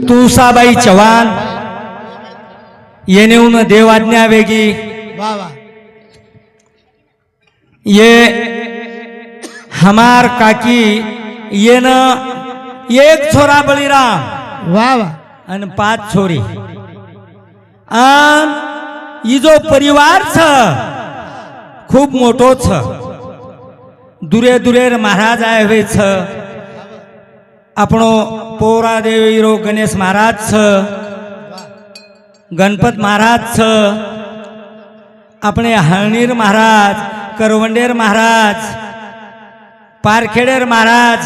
तुळसाबाई चव्हाण येऊन देवाज्ञा वेगी वाह वाह ये हमार काकी येन एक छोरा बळीराम वाह वाह आणि 5 छोरी अन ही जो परिवार छ खूप मोठो छ दुरे दुरेर महाराज आए हुए छ आपणो पोरा देवी रो गणेश महाराज छ गणपत महाराज छ अपने हळनीर महाराज करवंडेर महाराज पारखेडेर महाराज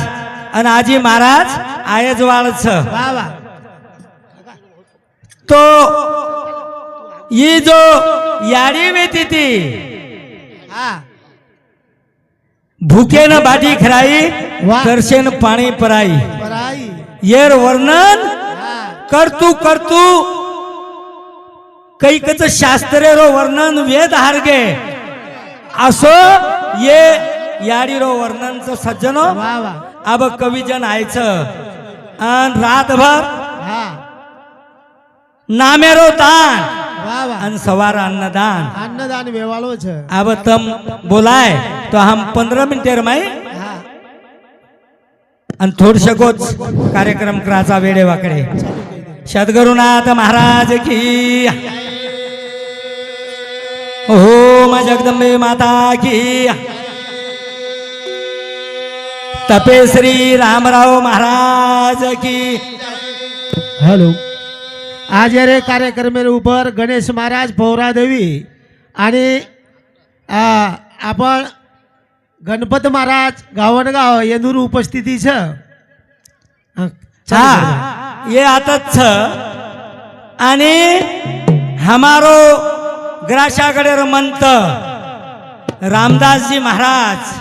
आणि आजी महाराज आयजवाळ छ वाह वाह तो ये जो यारी वेती ती हाँ भूखे न बाटी खराई वाह। तरसेन पाणी पराई पराई येर वर्णन हाँ करतू करतू कैकच शास्त्रे रो वर्णन वेद हारगे असो ये याडी रो वर्णनचं सज्जनो वाह वाह अब कविजन आयचं अन रातभर हाँ नामेरो दान वाह वाह अन सवार अन्नदान अन्नदान वेवाळो छ अब तम बोलाय तो हम 15 मिनिटे रमाई हाँ आणि थोडशकोच कार्यक्रम करायचा वेळे वाकडे सद्गुरुनाथ महाराज की ओम जगदंबे माता की तपेश्री रामराव महाराज की हेलो आज रे कार्यक्रम ऊपर गणेश महाराज पौरा देवी आणि आपण गणपत महाराज गावणगाव येंदूर उपस्थिती छ हा ये आताच छ आणि हमारो ग्राशाकडे मंत रामदास जी महाराज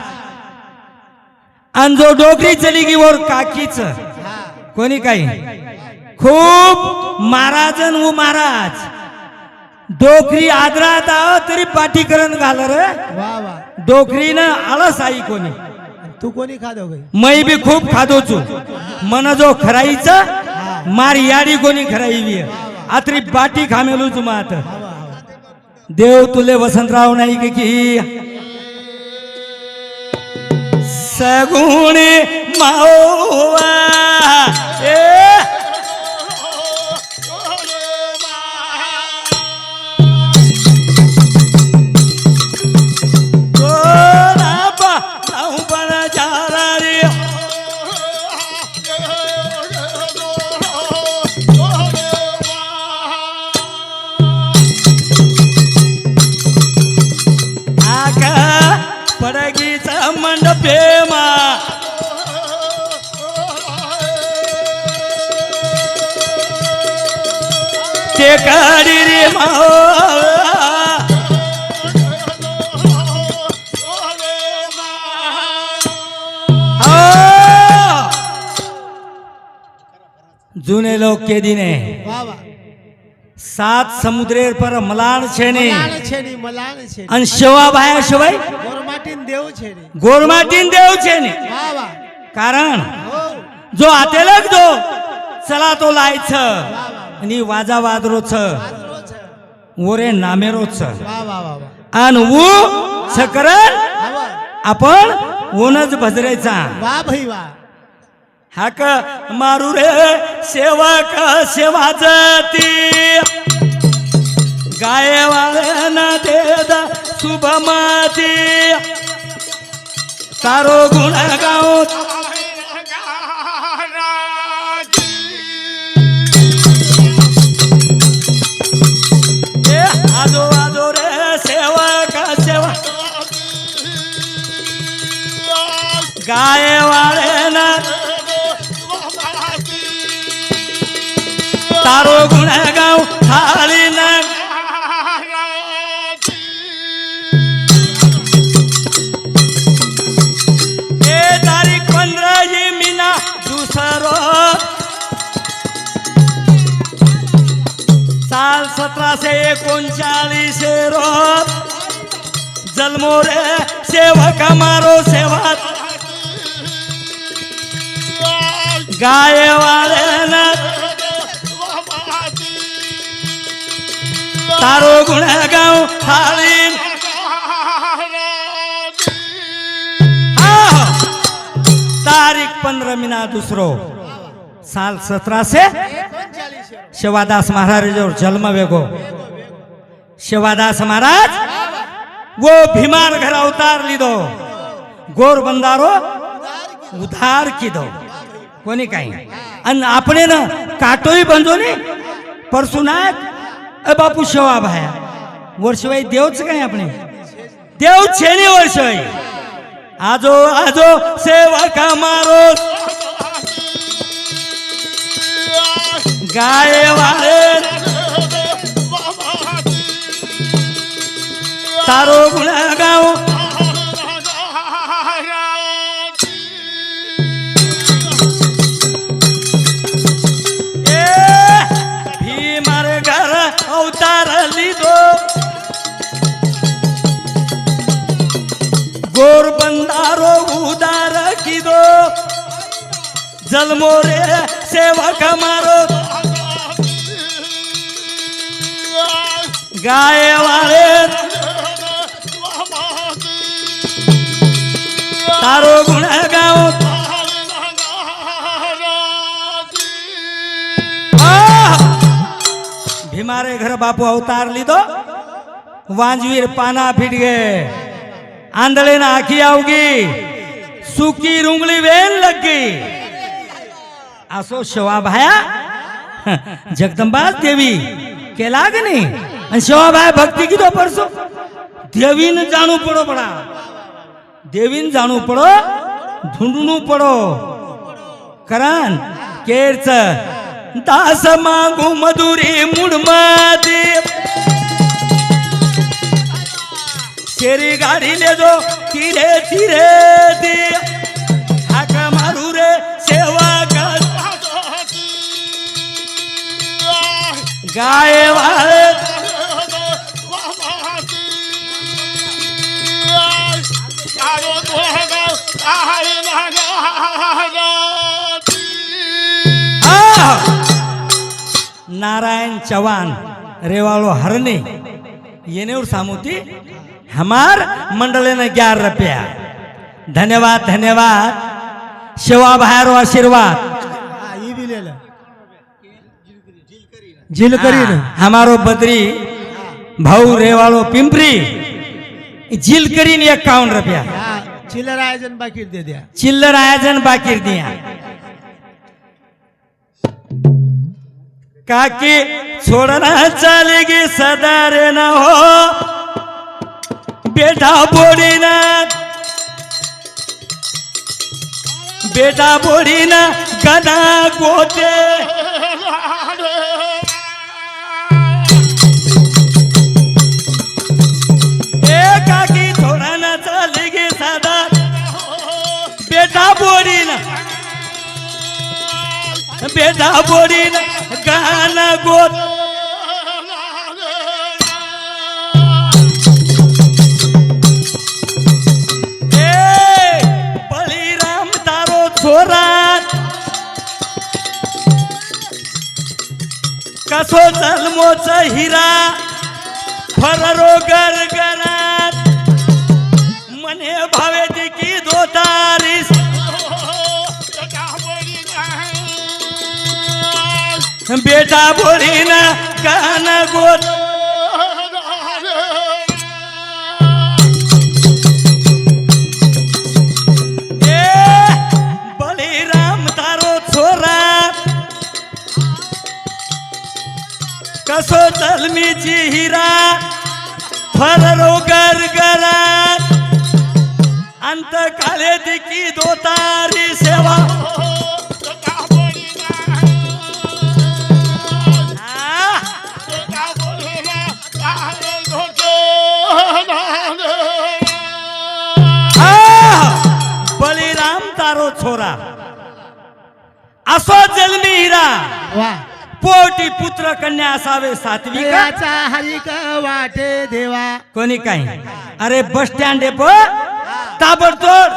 आणि जो डोकरी चली गी वर काकीच कोणी काही खूप महाराजन व महाराज डोकरी आदरात आहो तरी पाठीकरण घाल रे वाह वाह डोकरीनं आळस आई कोणी तू कोणी खादो गई मै बी खूप खादोचू मन जो खराईच मार याडी कोणी खराई आतरी बाटी खामेलू तू मात देव तुले वसंतराव नाही की सगुणे माओवा ए पडगीचा मंडपेमा ते काडी रे माओ जुने लोग के दिने वाह वाह 7 समुद्रेर पर मलाण छेने मलाण छेनी आणि शेवा बाया शिवाय गोरमाटीन देव छेनी गोरमाटीन देव छेने वाह वाह कारण हो जो आतेलक जो चला तो लायच वाह आणि वाजा वादरोच वाह ओरे नामेरोच वाह वाह वाह आणि वो सकरण वाह आपण ओनच भजरेचा वाह भाई वाह हाक मारू रे सेवक सेवाजती गायवाळ्याना देद शुभमती तारो गुण गाव आजो आजो रे सेवक सेवा गायवाळ्याना तारो गुण गाव थाळी ना तारीख 15 मीना दुसरो साल 1739 रोज जन्मो रे सेवक मारो सेवा गाय वाले तारो गुणगाव थाळी तारीख 15 मीना दूसरो साल 1700 शिवादास महाराज जो जन्म वेगो शिवादास महाराज वो भीमान घर अवतार लीधो गोर बंदारो उधार कीधो कोणी काही आणि આપણે न काटोई बंधो ने परसुनायक ए बापू शेवा भाया वर्षवाई देवच काय આપણે देव छेनी वर्षवाई आजो आजो सेवका मारो गाय वाले तारो गुणगाव भीमार घर अवतार लीधो गोर बंदारो उदार कीधो जलमो रे सेवक मारो गाय वाले तारो गुणगाव भीमारे घर बापू अवतार लीधो वांजवीर पाना फीट गए आंधळे ना आखी आवगी सुकी रुंगली वेन लग गई आसो शवा भाया जगदंबा देवी के लागनी आणि शवा भाया भक्ति की तो परसो देवीन जानू पड़ो पड़ा देवीन जानू पड़ो ढूंढणू पड़ो करण केरच दास मागू मधुरी मुडमादी शेरी गाड़ी ले दो धीरे धीरे दे हाक मारू रे सेवा कर गाय वाले नारायण चौहान रेवालो हरने येने और सामुती हमार मंडले ने 11 रुपया धन्यवाद धन्यवाद शिवा भाईरो आशीर्वाद ये भी ले ला झील करी ना हमारो बद्री भाऊ रेवालो पिंपरी झील करीन 51 रुपया चिल्लर आयोजन बाकी दे दिया चिल्लर आयोजन बाकी दिया काकी छोड़ना चलेगी सदा रे ना हो बेटा बोड़ी ना गना गोते ए काकी थोड़ा ना चलेगी सदा बेटा बोड़ी ना गाना गोत कसो जन्मोच हिरा फररो गरगरात मने भावे दिकी दोतारीस बेटा बोली ना गाना गोत बलिराम तारो छोरा कसो जलमीची हिरा फररो गरगरात अंत काले दिकी दोतारी सेवा बलिराम तारो छोरा असो जन्मी हिरा वाह पोटी पुत्र कन्या असावे सात्विक देवाचा हरिक वाटे देवा कोणी काही अरे बस स्टँड ताबडतोड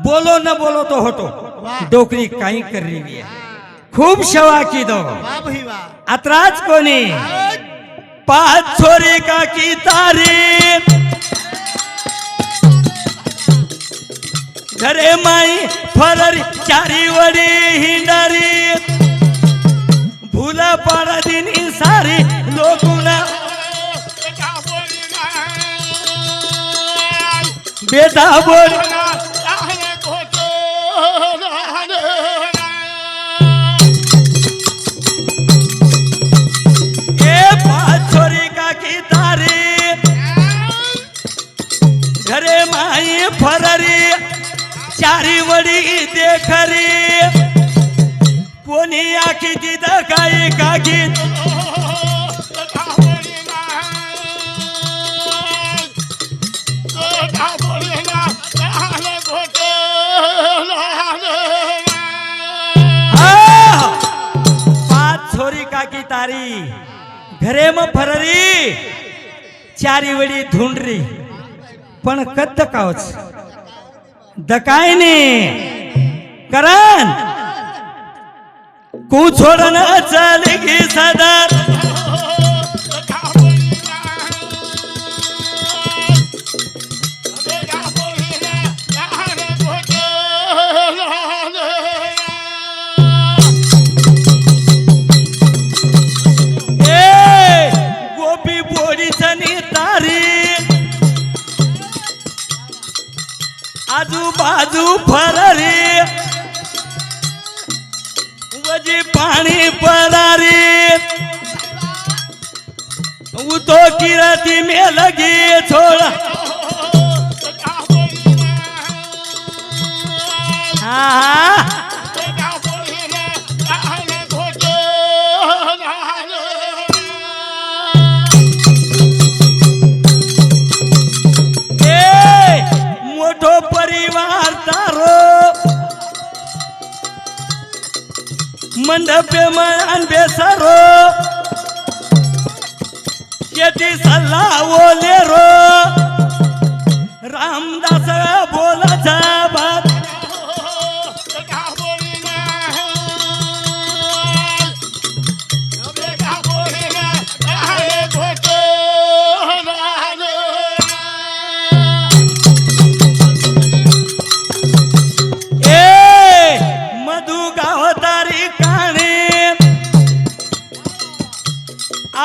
बोलो न बोलो तो होतो डोकरी काही कर रही है खूप शवा की दो वाह भाई वाह अत्राच कोणी पाच छोरी काकी तारी घरे माई फररी चारी वडी हिंडारी भूला पाडा दिनी सारी लोकुना बेटा बोल घरे माई फररी चारी वडी देखरी कोणी आखी तिथं काही काकी पाच छोरी काकी तारी घरे म फररी चारी वडी धुंडरी पण कत्त कावच दकाय ने करण कु छोडन चालगी सदर गोपी बोडी चनी तारी आजूबाजू फररी वजी पाणी परारी उतो किराती में लगी छोड़ा हाँ मोठो परिवार तारो मंडपे मन बेसरो शेती सल्ला ओले रो रामदास बोलाचा बात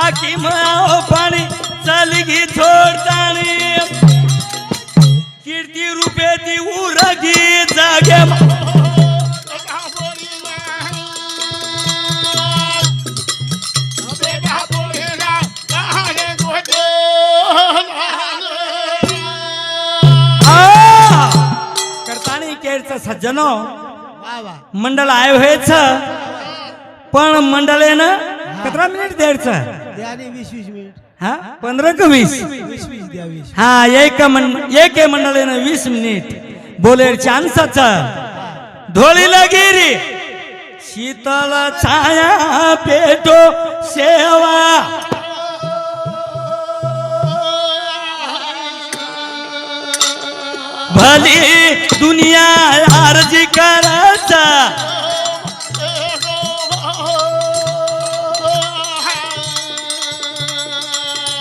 आखी माओ पाणी चालगी छोडतानी कीर्ती रूपे ती उरगी जागे करतानी केरचं सज्जनो मंडळ आय व्हायच पण मंडळेनं 15 मिनिट द्यायचं द्याने 20-20 मिनिट हा 15 का 20 20 द्या 20 हा एक मंडळीनं 20 मिनिट बोलेर चान्सच धोळी लगिरी शीतल छाया पेटो सेवा भली दुनिया अर्जी करायचा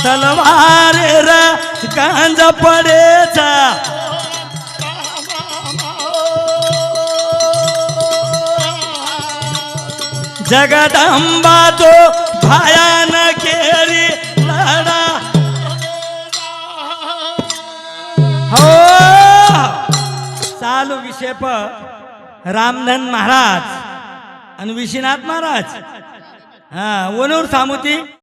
तलवार गांज पडेचा जगदंबा तो भयानक केरी लढा हो चालू विषय रामधन महाराज आणि विश्वनाथ महाराज हा वनूर सामुती